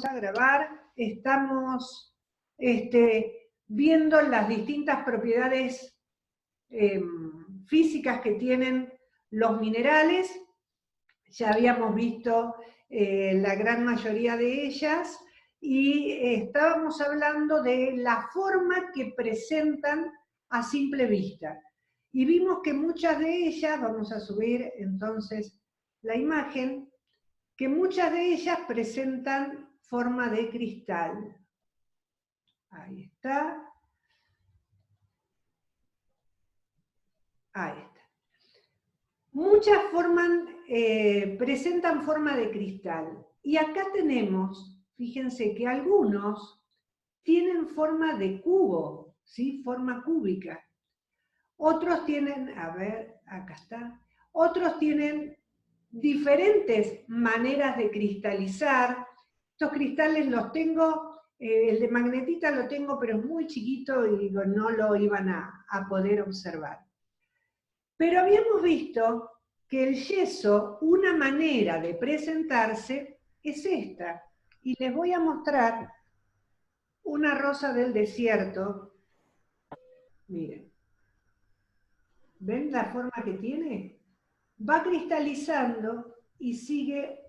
a grabar, estamos viendo las distintas propiedades físicas que tienen los minerales. Ya habíamos visto la gran mayoría de ellas y estábamos hablando de la forma que presentan a simple vista. Y vimos que muchas de ellas, vamos a subir entonces la imagen, que muchas de ellas presentan forma de cristal. Ahí está. Ahí está. Muchas presentan forma de cristal. Y acá tenemos, fíjense que algunos tienen forma de cubo, ¿sí? Forma cúbica. Otros tienen, a ver, acá está. Otros tienen diferentes maneras de cristalizar. Estos cristales los tengo, el de magnetita lo tengo, pero es muy chiquito y no lo iban a poder observar. Pero habíamos visto que el yeso, una manera de presentarse es esta. Y les voy a mostrar una rosa del desierto. Miren. ¿Ven la forma que tiene? Va cristalizando y sigue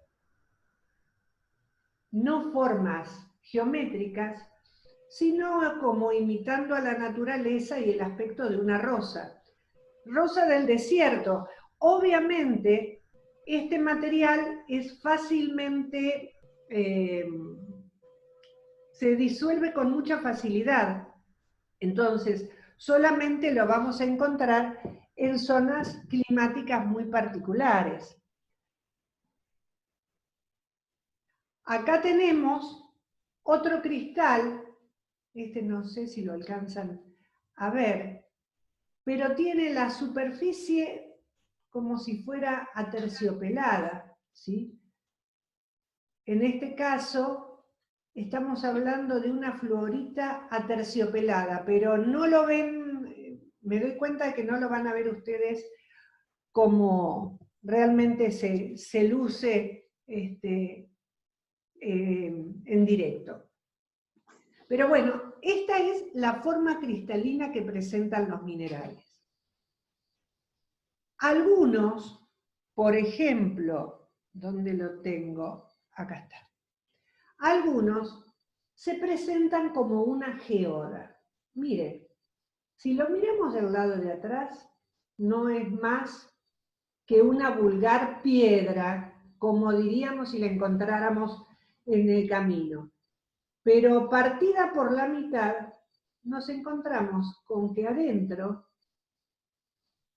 no formas geométricas, sino como imitando a la naturaleza y el aspecto de una rosa. Rosa del desierto. Obviamente, este material es fácilmente, se disuelve con mucha facilidad. Entonces, solamente lo vamos a encontrar en zonas climáticas muy particulares. Acá tenemos otro cristal, este no sé si lo alcanzan a ver, pero tiene la superficie como si fuera aterciopelada, ¿sí? En este caso, estamos hablando de una fluorita aterciopelada, pero no lo ven, me doy cuenta de que no lo van a ver ustedes como realmente se luce en directo. Pero bueno, esta es la forma cristalina que presentan los minerales. Algunos, por ejemplo, ¿dónde lo tengo? Acá está. Algunos se presentan como una geoda. Miren, si lo miramos del lado de atrás, no es más que una vulgar piedra, como diríamos si la encontráramos en el camino. Pero partida por la mitad, nos encontramos con que adentro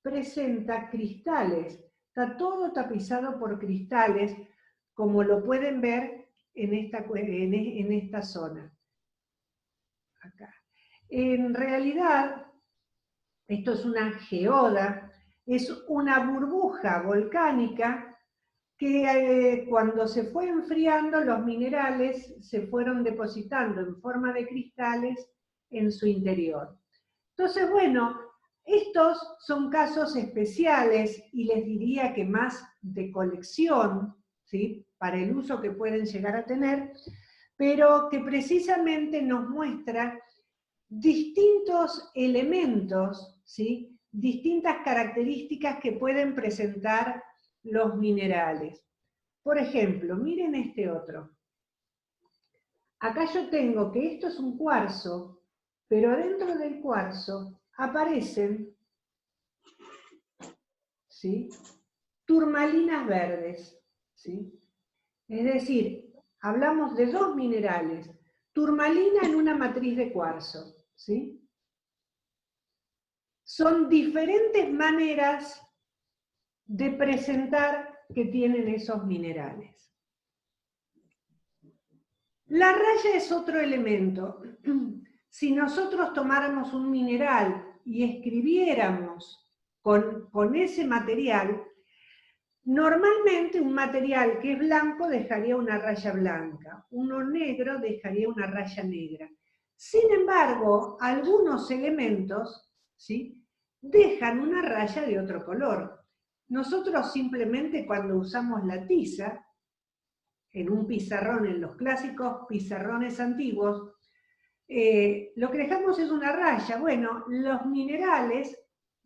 presenta cristales. Está todo tapizado por cristales, como lo pueden ver en esta zona. Acá. En realidad, esto es una geoda, es una burbuja volcánica que cuando se fue enfriando, los minerales se fueron depositando en forma de cristales en su interior. Entonces, bueno, estos son casos especiales y les diría que más de colección, ¿sí? Para el uso que pueden llegar a tener, pero que precisamente nos muestra distintos elementos, ¿sí? Distintas características que pueden presentar los minerales. Por ejemplo, miren este otro. Acá yo tengo que esto es un cuarzo, pero dentro del cuarzo aparecen, ¿sí? Turmalinas verdes, ¿sí? Es decir, hablamos de dos minerales, turmalina en una matriz de cuarzo, ¿sí? Son diferentes maneras de presentar que tienen esos minerales. La raya es otro elemento. Si nosotros tomáramos un mineral y escribiéramos con ese material, normalmente un material que es blanco dejaría una raya blanca, uno negro dejaría una raya negra. Sin embargo, algunos elementos, ¿sí?, dejan una raya de otro color. Nosotros simplemente cuando usamos la tiza, en un pizarrón, en los clásicos pizarrones antiguos, lo que dejamos es una raya. Bueno, los minerales,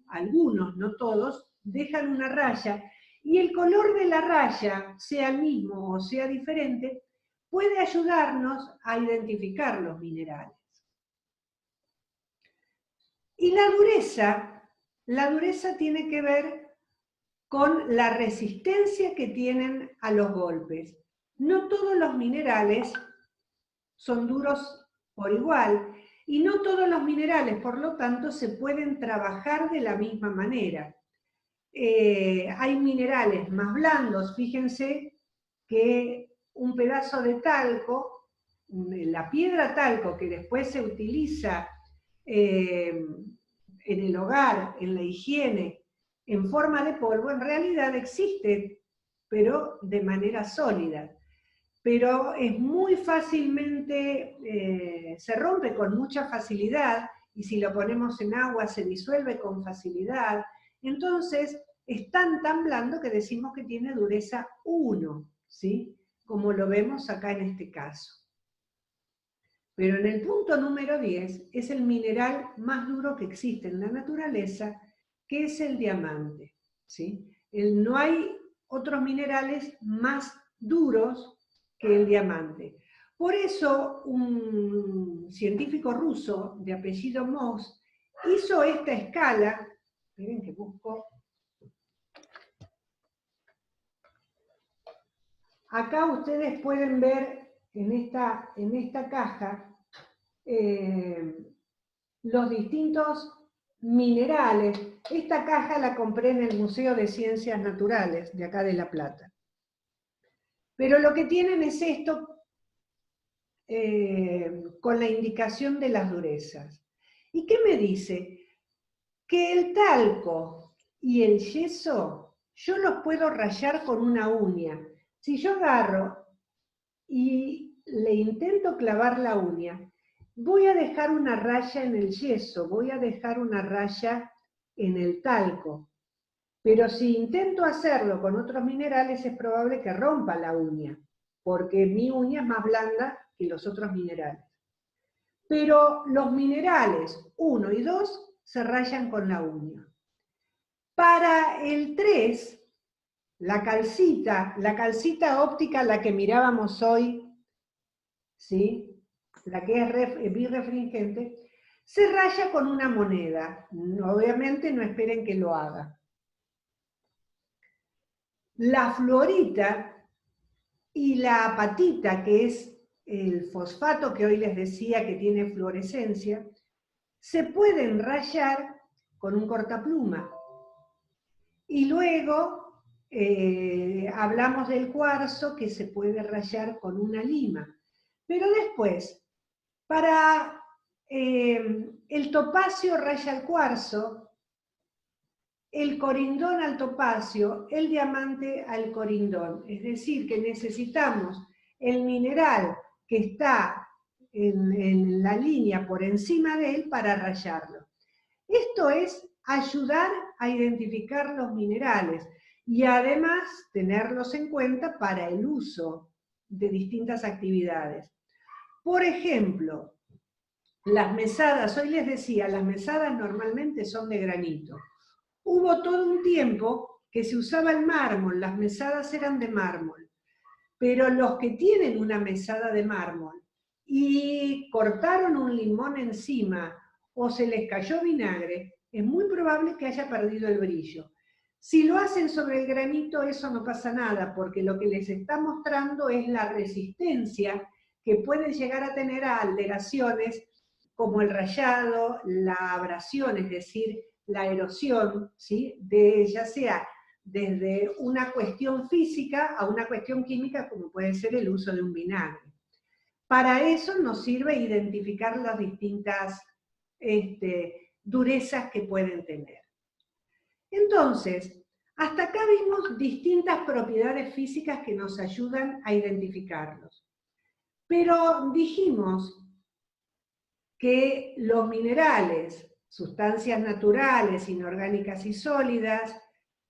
algunos, no todos, dejan una raya, y el color de la raya, sea el mismo o sea diferente, puede ayudarnos a identificar los minerales. Y la dureza tiene que ver con la resistencia que tienen a los golpes. No todos los minerales son duros por igual, y no todos los minerales, por lo tanto, se pueden trabajar de la misma manera. Hay minerales más blandos, fíjense que un pedazo de talco, la piedra talco que después se utiliza en el hogar, en la higiene, en forma de polvo, en realidad existe, pero de manera sólida. Pero es muy fácilmente, se rompe con mucha facilidad, y si lo ponemos en agua se disuelve con facilidad. Entonces es tan blando que decimos que tiene dureza 1, ¿sí? Como lo vemos acá en este caso. Pero en el punto número 10 es el mineral más duro que existe en la naturaleza, que es el diamante, ¿sí? No hay otros minerales más duros que el diamante. Por eso un científico ruso de apellido Mohs hizo esta escala. Esperen que busco. Acá ustedes pueden ver en esta caja los distintos minerales. Esta caja la compré en el Museo de Ciencias Naturales de acá de La Plata. Pero lo que tienen es esto con la indicación de las durezas. ¿Y qué me dice? Que el talco y el yeso yo los puedo rayar con una uña. Si yo agarro y le intento clavar la uña, voy a dejar una raya en el yeso, voy a dejar una raya en el talco. Pero si intento hacerlo con otros minerales, es probable que rompa la uña, porque mi uña es más blanda que los otros minerales. Pero los minerales 1 y 2 se rayan con la uña. Para el 3, la calcita óptica, la que mirábamos hoy, ¿sí? La que es birrefringente, se raya con una moneda. Obviamente no esperen que lo haga. La fluorita y la apatita, que es el fosfato que hoy les decía que tiene fluorescencia, se pueden rayar con un cortapluma. Y luego hablamos del cuarzo, que se puede rayar con una lima. Pero después, para el topacio raya el cuarzo, el corindón al topacio, el diamante al corindón. Es decir, que necesitamos el mineral que está en la línea por encima de él para rayarlo. Esto es ayudar a identificar los minerales y además tenerlos en cuenta para el uso de distintas actividades. Por ejemplo, las mesadas, hoy les decía, las mesadas normalmente son de granito. Hubo todo un tiempo que se usaba el mármol, las mesadas eran de mármol, pero los que tienen una mesada de mármol y cortaron un limón encima o se les cayó vinagre, es muy probable que haya perdido el brillo. Si lo hacen sobre el granito, eso no pasa nada, porque lo que les está mostrando es la resistencia que pueden llegar a tener a alteraciones como el rayado, la abrasión, es decir, la erosión, ¿sí? Ya sea desde una cuestión física a una cuestión química, como puede ser el uso de un vinagre. Para eso nos sirve identificar las distintas durezas que pueden tener. Entonces, hasta acá vimos distintas propiedades físicas que nos ayudan a identificarlos. Pero dijimos que los minerales, sustancias naturales, inorgánicas y sólidas,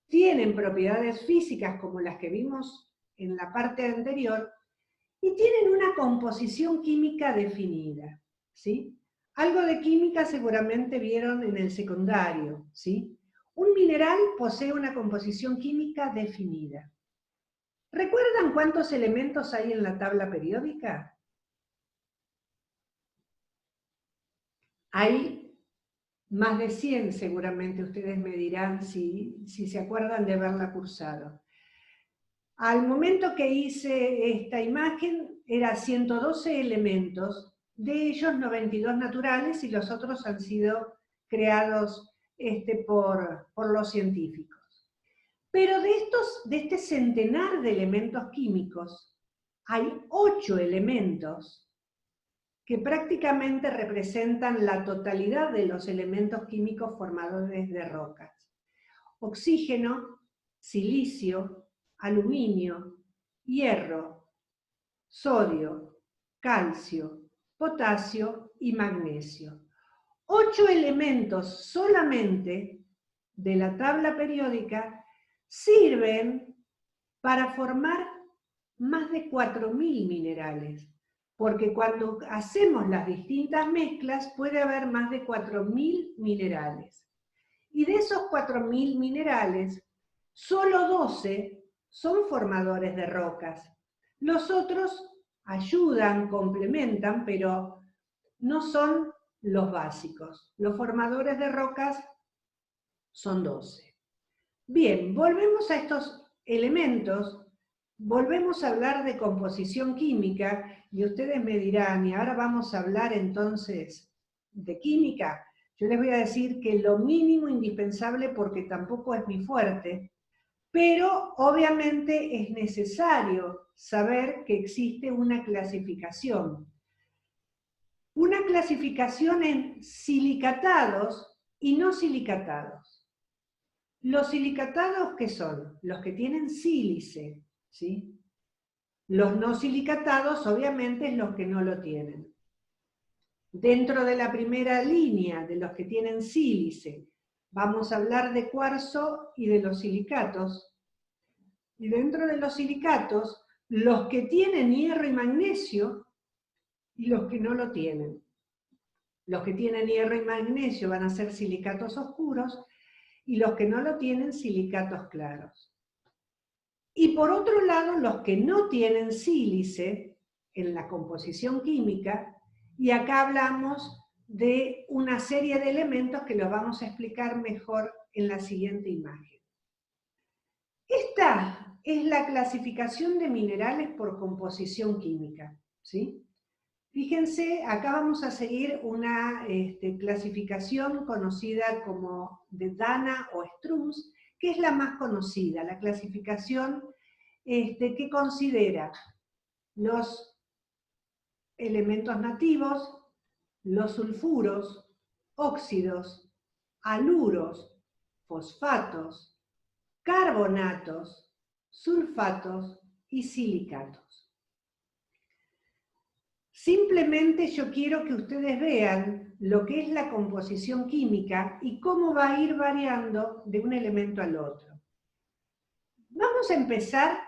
tienen propiedades físicas como las que vimos en la parte anterior, y tienen una composición química definida, ¿sí? Algo de química seguramente vieron en el secundario, ¿sí? Un mineral posee una composición química definida. ¿Recuerdan cuántos elementos hay en la tabla periódica? Hay más de 100, seguramente ustedes me dirán si se acuerdan de haberla cursado. Al momento que hice esta imagen, eran 112 elementos, de ellos 92 naturales y los otros han sido creados por los científicos. Pero de este centenar de elementos químicos, hay 8 elementos que prácticamente representan la totalidad de los elementos químicos formadores de rocas. Oxígeno, silicio, aluminio, hierro, sodio, calcio, potasio y magnesio. 8 elementos solamente de la tabla periódica sirven para formar más de 4.000 minerales, porque cuando hacemos las distintas mezclas puede haber más de 4.000 minerales. Y de esos 4.000 minerales, solo 12 son formadores de rocas. Los otros ayudan, complementan, pero no son los básicos. Los formadores de rocas son 12. Bien, volvemos a estos elementos, volvemos a hablar de composición química, y ustedes me dirán, ¿y ahora vamos a hablar entonces de química? Yo les voy a decir que lo mínimo indispensable, porque tampoco es mi fuerte, pero obviamente es necesario saber que existe una clasificación. Una clasificación en silicatados y no silicatados. Los silicatados, ¿qué son? Los que tienen sílice, ¿sí? Los no silicatados, obviamente, es los que no lo tienen. Dentro de la primera línea de los que tienen sílice, vamos a hablar de cuarzo y de los silicatos. Y dentro de los silicatos, los que tienen hierro y magnesio y los que no lo tienen. Los que tienen hierro y magnesio van a ser silicatos oscuros y los que no lo tienen, silicatos claros. Y por otro lado, los que no tienen sílice en la composición química, y acá hablamos de una serie de elementos que los vamos a explicar mejor en la siguiente imagen. Esta es la clasificación de minerales por composición química, ¿sí? Fíjense, acá vamos a seguir una clasificación conocida como de Dana o Strunz, que es la más conocida, la clasificación que considera los elementos nativos, los sulfuros, óxidos, haluros, fosfatos, carbonatos, sulfatos y silicatos. Simplemente yo quiero que ustedes vean lo que es la composición química y cómo va a ir variando de un elemento al otro. Vamos a empezar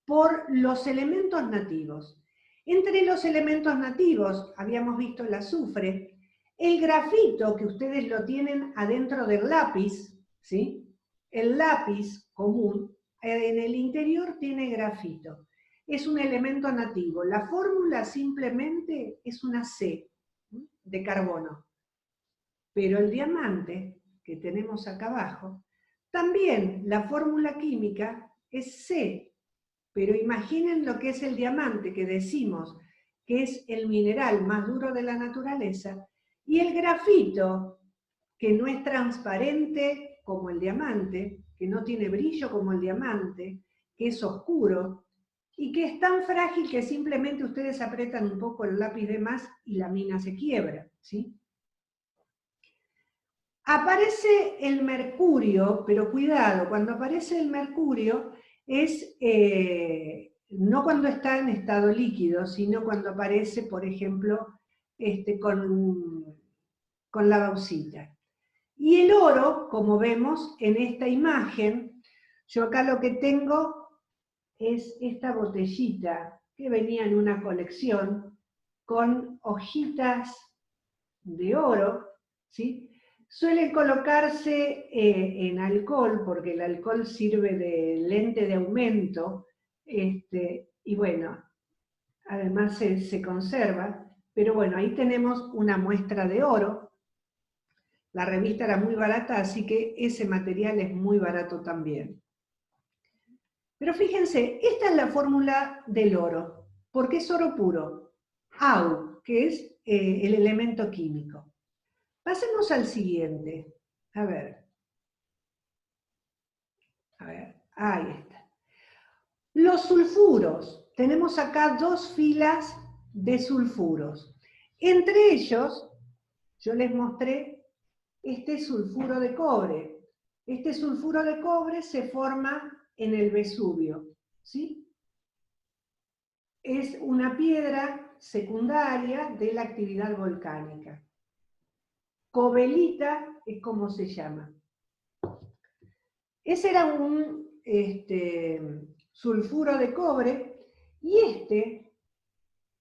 por los elementos nativos. Entre los elementos nativos habíamos visto el azufre, el grafito, que ustedes lo tienen adentro del lápiz, ¿sí? El lápiz común, en el interior tiene grafito. Es un elemento nativo. La fórmula simplemente es una C de carbono. Pero el diamante, que tenemos acá abajo, también la fórmula química es C. Pero imaginen lo que es el diamante, que decimos que es el mineral más duro de la naturaleza, y el grafito, que no es transparente como el diamante, que no tiene brillo como el diamante, que es oscuro, y que es tan frágil que simplemente ustedes apretan un poco el lápiz de más y la mina se quiebra, ¿sí? Aparece el mercurio, pero cuidado, cuando aparece el mercurio es no cuando está en estado líquido, sino cuando aparece, por ejemplo, con la bauxita. Y el oro, como vemos en esta imagen, yo acá lo que tengo es esta botellita que venía en una colección con hojitas de oro, ¿sí? Suelen colocarse en alcohol, porque el alcohol sirve de lente de aumento, y bueno, además se conserva, pero bueno, ahí tenemos una muestra de oro. La revista era muy barata, así que ese material es muy barato también. Pero fíjense, esta es la fórmula del oro, porque es oro puro, Au, que es el elemento químico. Pasemos al siguiente. A ver, ahí está. Los sulfuros. Tenemos acá dos filas de sulfuros. Entre ellos, yo les mostré este sulfuro de cobre. Este sulfuro de cobre se forma en el Vesubio, ¿sí? Es una piedra secundaria de la actividad volcánica. Cobelita es como se llama. Ese era un sulfuro de cobre y este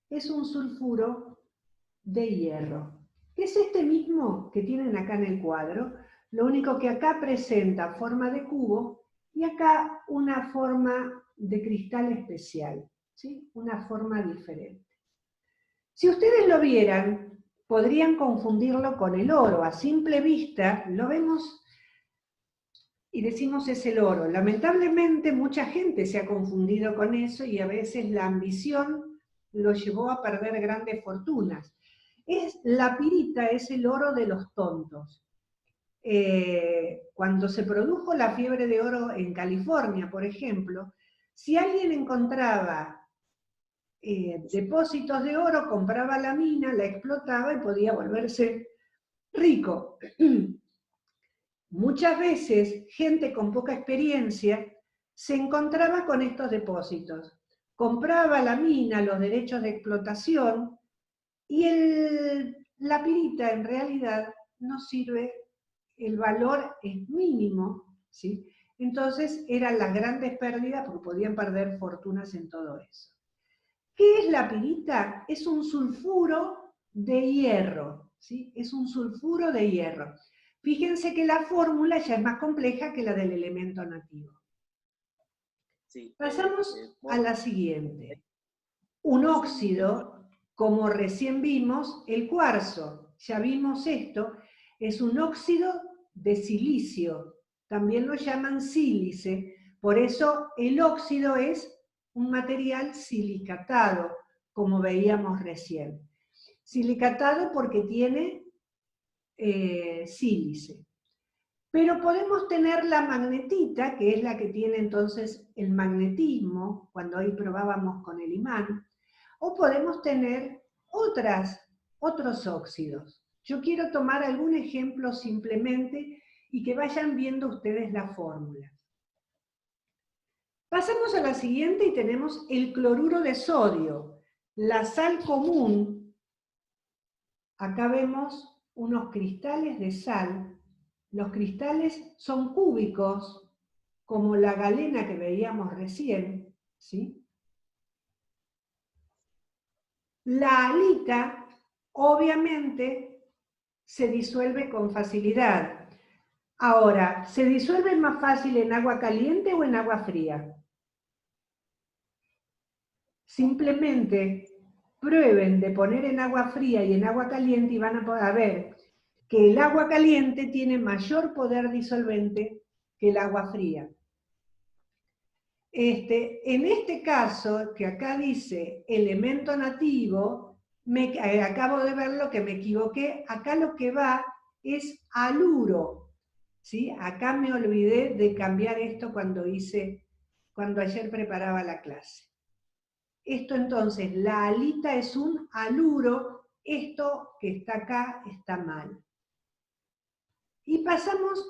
es un sulfuro de hierro. Es este mismo que tienen acá en el cuadro, lo único que acá presenta forma de cubo y acá una forma de cristal especial, ¿sí? Una forma diferente. Si ustedes lo vieran, podrían confundirlo con el oro. A simple vista lo vemos y decimos es el oro. Lamentablemente mucha gente se ha confundido con eso y a veces la ambición lo llevó a perder grandes fortunas. La pirita es el oro de los tontos. Cuando se produjo la fiebre de oro en California, por ejemplo, si alguien encontraba depósitos de oro, compraba la mina, la explotaba y podía volverse rico. Muchas veces, gente con poca experiencia se encontraba con estos depósitos. Compraba la mina, los derechos de explotación, y la pirita en realidad no sirve, el valor es mínimo, ¿sí? Entonces eran las grandes pérdidas porque podían perder fortunas en todo eso. ¿Qué es la pirita? Es un sulfuro de hierro, ¿sí? Es un sulfuro de hierro. Fíjense que la fórmula ya es más compleja que la del elemento nativo. Sí, pasamos a la siguiente. Un óxido, como recién vimos, el cuarzo, ya vimos esto, es un óxido de silicio, también lo llaman sílice, por eso el óxido es un material silicatado, como veíamos recién. Silicatado porque tiene sílice. Pero podemos tener la magnetita, que es la que tiene entonces el magnetismo, cuando ahí probábamos con el imán, o podemos tener otros óxidos. Yo quiero tomar algún ejemplo simplemente y que vayan viendo ustedes la fórmula. Pasamos a la siguiente y tenemos el cloruro de sodio, la sal común. Acá vemos unos cristales de sal. Los cristales son cúbicos, como la galena que veíamos recién, ¿sí? La halita, obviamente, se disuelve con facilidad. Ahora, ¿se disuelve más fácil en agua caliente o en agua fría? Simplemente prueben de poner en agua fría y en agua caliente y van a poder ver que el agua caliente tiene mayor poder disolvente que el agua fría. En este caso, que acá dice elemento nativo, acabo de ver lo que me equivoqué, acá lo que va es haluro, ¿sí? Acá me olvidé de cambiar esto cuando ayer preparaba la clase. Esto entonces, la halita es un haluro, esto que está acá está mal. Y pasamos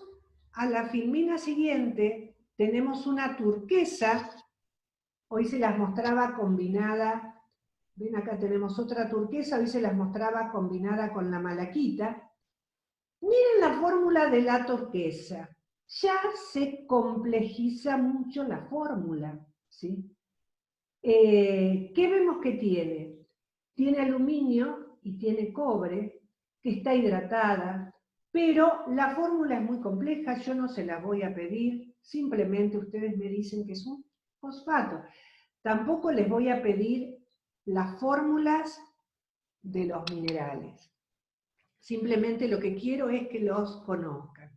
a la filmina siguiente, tenemos una turquesa, hoy se las mostraba combinada, ven acá tenemos otra turquesa, hoy se las mostraba combinada con la malaquita. Miren la fórmula de la turquesa, ya se complejiza mucho la fórmula, ¿sí? ¿Qué vemos que tiene? Tiene aluminio y tiene cobre, que está hidratada, pero la fórmula es muy compleja, yo no se la voy a pedir, simplemente ustedes me dicen que es un fosfato. Tampoco les voy a pedir las fórmulas de los minerales. Simplemente lo que quiero es que los conozcan.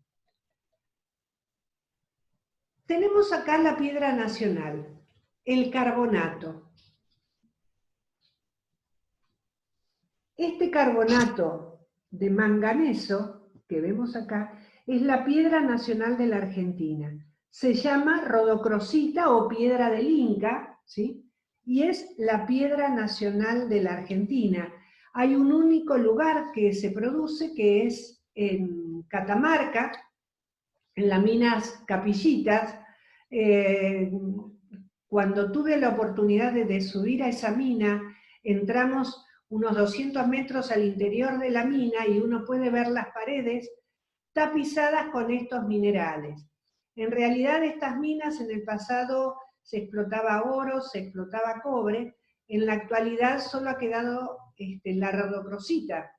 Tenemos acá la piedra nacional, el carbonato. Este carbonato de manganeso que vemos acá es la piedra nacional de la Argentina. Se llama rodocrosita o piedra del Inca, ¿sí? Y es la piedra nacional de la Argentina. Hay un único lugar que se produce, que es en Catamarca, en las minas Capillitas. Cuando tuve la oportunidad de subir a esa mina, entramos unos 200 metros al interior de la mina y uno puede ver las paredes tapizadas con estos minerales. En realidad estas minas en el pasado se explotaba oro, se explotaba cobre, en la actualidad solo ha quedado la rodocrosita,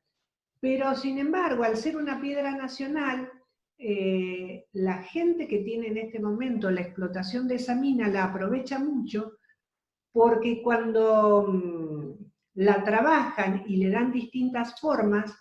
pero sin embargo, al ser una piedra nacional, la gente que tiene en este momento la explotación de esa mina la aprovecha mucho porque cuando la trabajan y le dan distintas formas,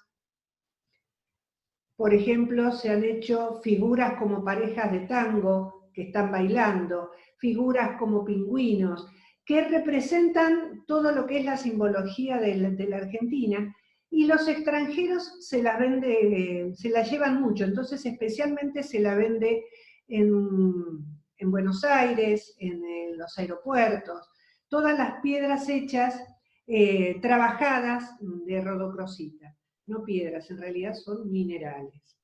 por ejemplo, se han hecho figuras como parejas de tango que están bailando, figuras como pingüinos, que representan todo lo que es la simbología de la Argentina, y los extranjeros se la llevan mucho, entonces especialmente se la vende en Buenos Aires, en los aeropuertos, todas las piedras hechas, trabajadas de rodocrosita. No piedras, en realidad son minerales.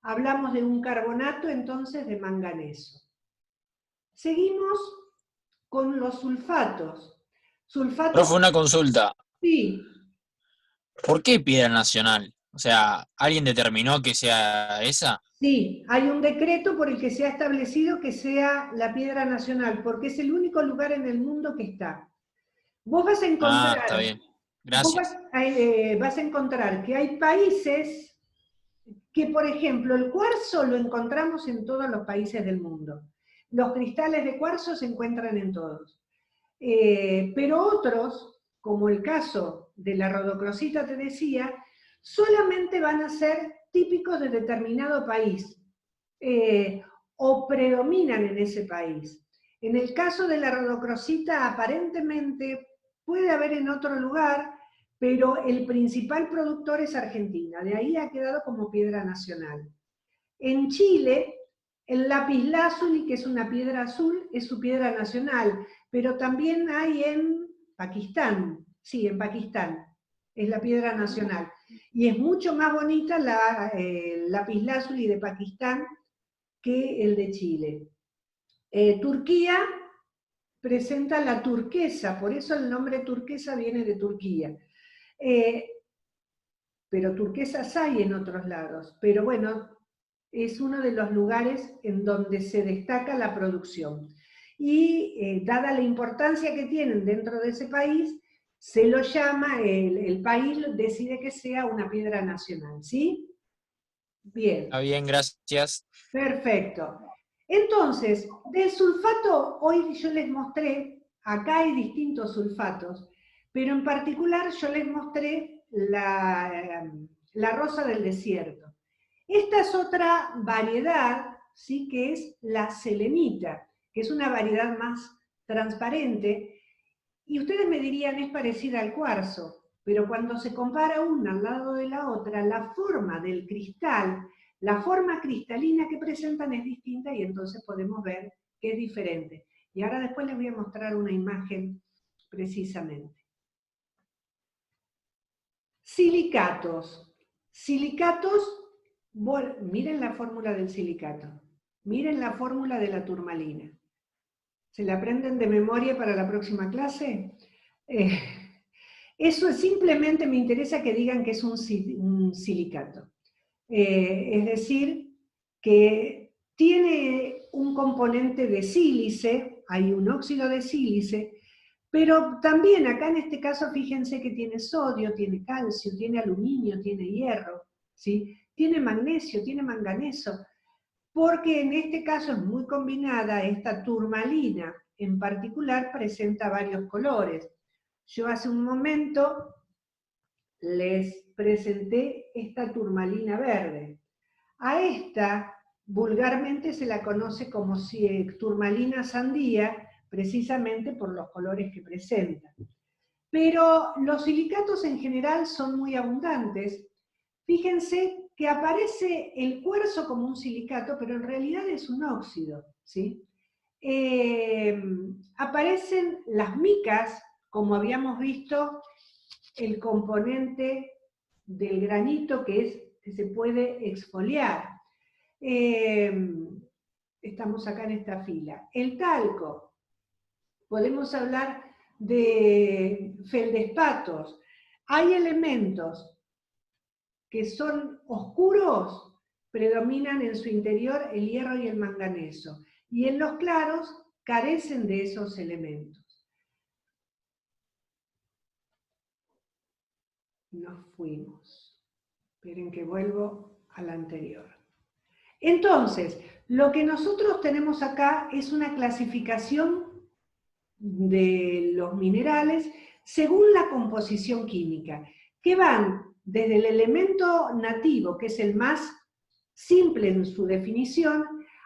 Hablamos de un carbonato entonces de manganeso. Seguimos con los sulfatos. Profe, Sulfatos, una consulta. sí, ¿Por qué piedra nacional? O sea, ¿alguien determinó que sea esa? sí, hay un decreto por el que se ha establecido que sea la piedra nacional, porque es el único lugar en el mundo que está. Vos vas a Ah, está encontrar, bien. Gracias. vas a encontrar que hay países que, por ejemplo, el cuarzo lo encontramos en todos los países del mundo. Los cristales de cuarzo se encuentran en todos. Pero otros, como el caso de la rodocrosita, te decía, solamente van a ser típicos de determinado país o predominan en ese país. En el caso de la rodocrosita, aparentemente puede haber en otro lugar, pero el principal productor es Argentina, de ahí ha quedado como piedra nacional. En Chile, el lapislázuli, que es una piedra azul, es su piedra nacional, pero también hay en Pakistán, sí, en Pakistán, es la piedra nacional. Y es mucho más bonita el lapislázuli de Pakistán que el de Chile. Turquía presenta la turquesa, por eso el nombre turquesa viene de Turquía. Pero turquesas hay en otros lados, pero bueno, es uno de los lugares en donde se destaca la producción. Y dada la importancia que tienen dentro de ese país, se lo llama, el país decide que sea una piedra nacional, ¿sí? Está Bien, bien, gracias. perfecto. Entonces, del sulfato, hoy yo les mostré, acá hay distintos sulfatos, pero en particular yo les mostré la rosa del desierto. Esta es otra variedad, ¿sí? Que es la selenita, que es una variedad más transparente, y ustedes me dirían, es parecida al cuarzo, pero cuando se compara una al lado de la otra, la forma del cristal, la forma cristalina que presentan es distinta y entonces podemos ver que es diferente. Y ahora después les voy a mostrar una imagen precisamente. Silicatos. Silicatos, miren la fórmula del silicato, miren la fórmula de la turmalina. ¿Se la aprenden de memoria para la próxima clase? Eso simplemente me interesa que digan que es un silicato. Es decir, que tiene un componente de sílice, hay un óxido de sílice, Pero también acá en este caso fíjense que tiene sodio, tiene calcio, tiene aluminio, tiene hierro, ¿sí? Tiene magnesio, tiene manganeso, porque en este caso es muy combinada. Esta turmalina en particular presenta varios colores. Yo hace un momento les presenté esta turmalina verde. A esta vulgarmente se la conoce como turmalina sandía, precisamente por los colores que presenta. Pero los silicatos en general son muy abundantes. Fíjense que aparece el cuarzo como un silicato, pero en realidad es un óxido, ¿sí? Aparecen las micas, como habíamos visto, el componente del granito que se puede exfoliar. Estamos acá en esta fila. El talco, podemos hablar de feldespatos. Hay elementos que son oscuros, predominan en su interior el hierro y el manganeso, y en los claros carecen de esos elementos. Nos fuimos. Esperen que vuelvo a la anterior. Entonces, lo que nosotros tenemos acá es una clasificación de los minerales según la composición química, que van desde el elemento nativo, que es el más simple en su definición,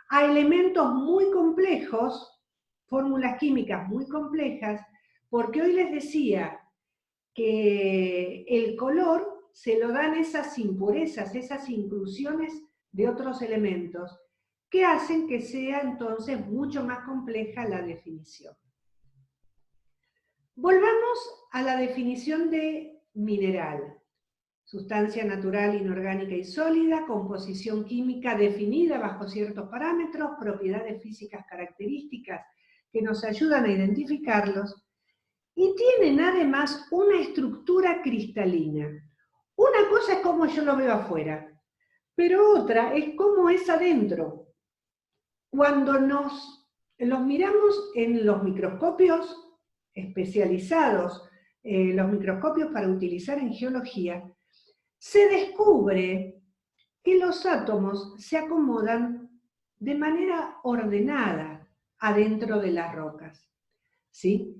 a elementos muy complejos, fórmulas químicas muy complejas, porque hoy les decía que el color se lo dan esas impurezas, esas inclusiones de otros elementos, que hacen que sea entonces mucho más compleja la definición. Volvamos a la definición de mineral. Sustancia natural, inorgánica y sólida, composición química definida bajo ciertos parámetros, propiedades físicas características que nos ayudan a identificarlos, y tienen además una estructura cristalina. Una cosa es cómo yo lo veo afuera, pero otra es cómo es adentro. Cuando los miramos en los microscopios especializados, los microscopios para utilizar en geología, se descubre que los átomos se acomodan de manera ordenada adentro de las rocas, ¿sí?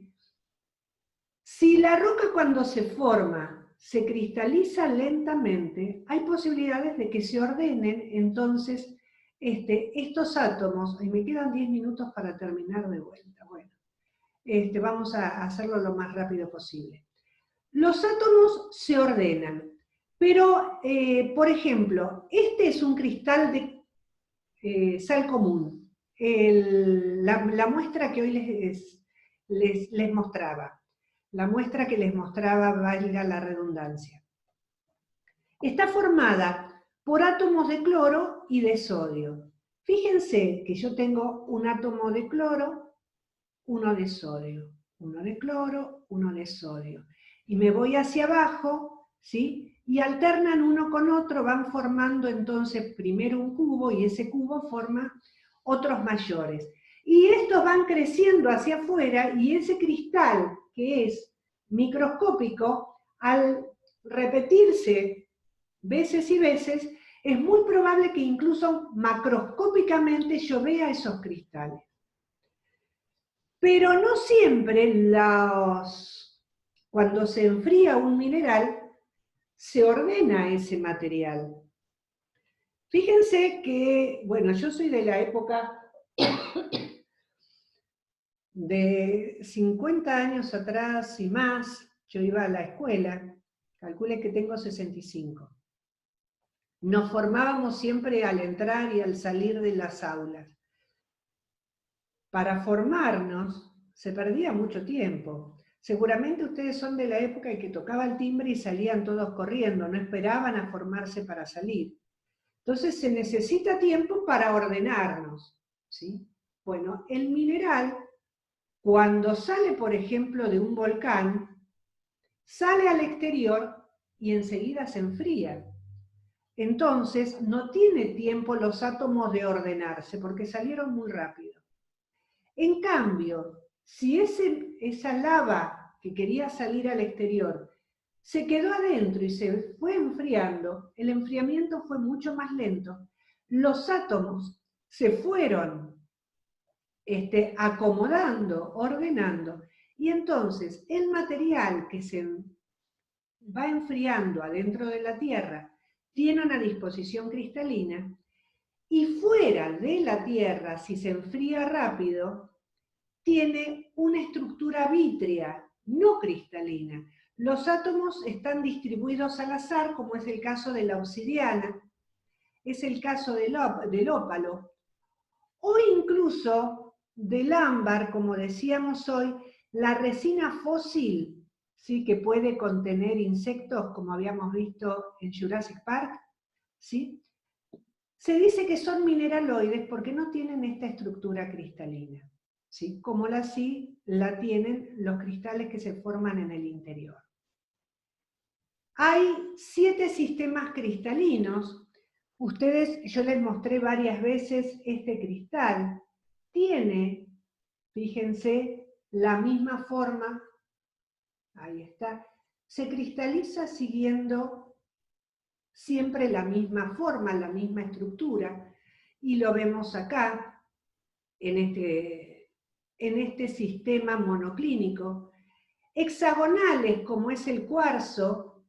Si la roca cuando se forma se cristaliza lentamente, hay posibilidades de que se ordenen entonces estos átomos, y me quedan 10 minutos para terminar de vuelta, bueno, vamos a hacerlo lo más rápido posible. Los átomos se ordenan, pero, por ejemplo, este es un cristal de sal común, la muestra que hoy les mostraba. La muestra que les mostraba, valga la redundancia. Está formada por átomos de cloro y de sodio. Fíjense que yo tengo un átomo de cloro, uno de sodio, uno de cloro, uno de sodio. Y me voy hacia abajo, ¿sí? Y alternan uno con otro, van formando entonces primero un cubo, y ese cubo forma otros mayores. Y estos van creciendo hacia afuera, y ese cristal, que es microscópico, al repetirse veces y veces, es muy probable que incluso macroscópicamente yo vea esos cristales. Pero no siempre cuando se enfría un mineral, se ordena ese material. Fíjense que, bueno, yo soy de la época de 50 años atrás y más, yo iba a la escuela, calcule que tengo 65. Nos formábamos siempre al entrar y al salir de las aulas. Para formarnos se perdía mucho tiempo. Seguramente ustedes son de la época en que tocaba el timbre y salían todos corriendo, no esperaban a formarse para salir. Entonces se necesita tiempo para ordenarnos, ¿sí? Bueno, el mineral, cuando sale, por ejemplo, de un volcán, sale al exterior y enseguida se enfría. Entonces no tiene tiempo los átomos de ordenarse, porque salieron muy rápido. En cambio, si esa lava que quería salir al exterior se quedó adentro y se fue enfriando, el enfriamiento fue mucho más lento. Los átomos se fueron acomodando, ordenando, y entonces el material que se va enfriando adentro de la Tierra tiene una disposición cristalina, y fuera de la Tierra, si se enfría rápido, tiene una estructura vítrea, no cristalina. Los átomos están distribuidos al azar, como es el caso de la obsidiana, es el caso del ópalo, o incluso del ámbar, como decíamos hoy, la resina fósil, ¿sí?, que puede contener insectos, como habíamos visto en Jurassic Park, ¿sí? Se dice que son mineraloides porque no tienen esta estructura cristalina, ¿sí?, como sí la tienen los cristales que se forman en el interior. Hay 7 sistemas cristalinos. Yo les mostré varias veces este cristal. Tiene, fíjense, la misma forma, ahí está, se cristaliza siguiendo siempre la misma forma, la misma estructura, y lo vemos acá, en este sistema monoclínico. Hexagonales, como es el cuarzo,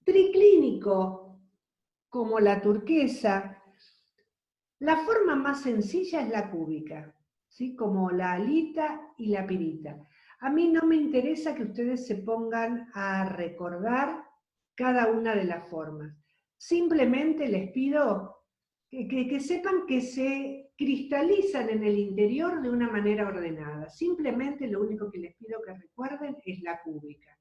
triclínico, como la turquesa. La forma más sencilla es la cúbica, ¿sí?, como la halita y la pirita. A mí no me interesa que ustedes se pongan a recordar cada una de las formas. Simplemente les pido que sepan que se cristalizan en el interior de una manera ordenada. Simplemente lo único que les pido que recuerden es la cúbica.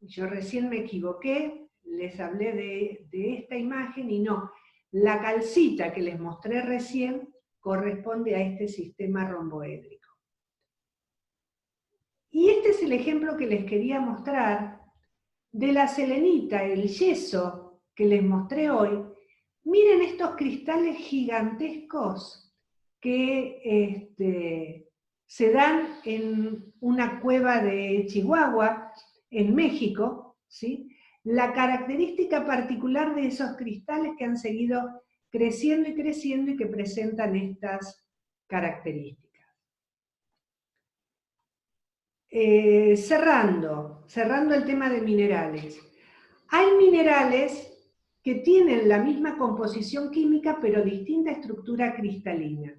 Yo recién me equivoqué, les hablé de esta imagen y no. La calcita que les mostré recién corresponde a este sistema romboédrico. Y este es el ejemplo que les quería mostrar de la selenita, el yeso que les mostré hoy. Miren estos cristales gigantescos que se dan en una cueva de Chihuahua, en México, ¿sí? La característica particular de esos cristales que han seguido creciendo y creciendo y que presentan estas características. Cerrando el tema de minerales. Hay minerales que tienen la misma composición química pero distinta estructura cristalina.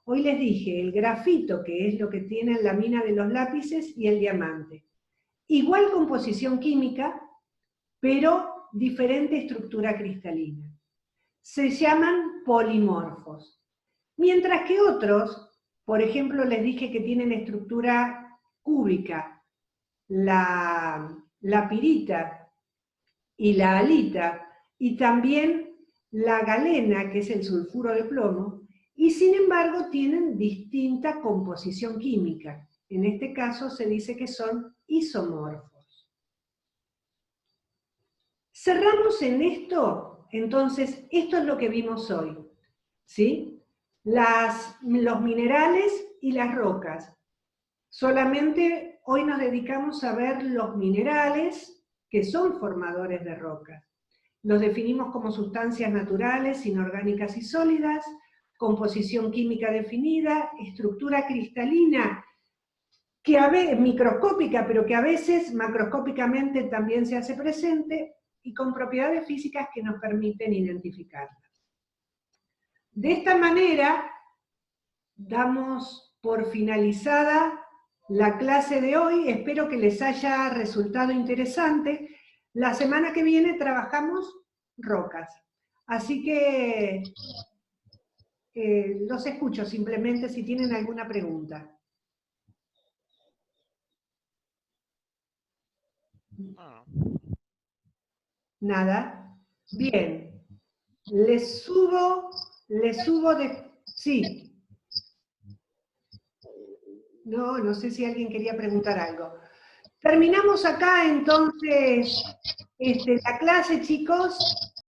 Hoy les dije el grafito, que es lo que tiene en la mina de los lápices, y el diamante. Igual composición química, pero diferente estructura cristalina. Se llaman polimorfos. Mientras que otros, por ejemplo, les dije que tienen estructura cúbica, la pirita y la halita, y también la galena, que es el sulfuro de plomo, y sin embargo tienen distinta composición química. En este caso se dice que son isomorfos. Cerramos en esto, entonces, esto es lo que vimos hoy, ¿sí? Los minerales y las rocas. Solamente hoy nos dedicamos a ver los minerales, que son formadores de rocas. Los definimos como sustancias naturales, inorgánicas y sólidas, composición química definida, estructura cristalina, que a veces microscópica, pero que a veces macroscópicamente también se hace presente, y con propiedades físicas que nos permiten identificarlas. De esta manera, damos por finalizada la clase de hoy. Espero que les haya resultado interesante. La semana que viene trabajamos rocas. Así que los escucho simplemente si tienen alguna pregunta. Nada. Bien. Les subo de... Sí. No sé si alguien quería preguntar algo. Terminamos acá entonces la clase, chicos.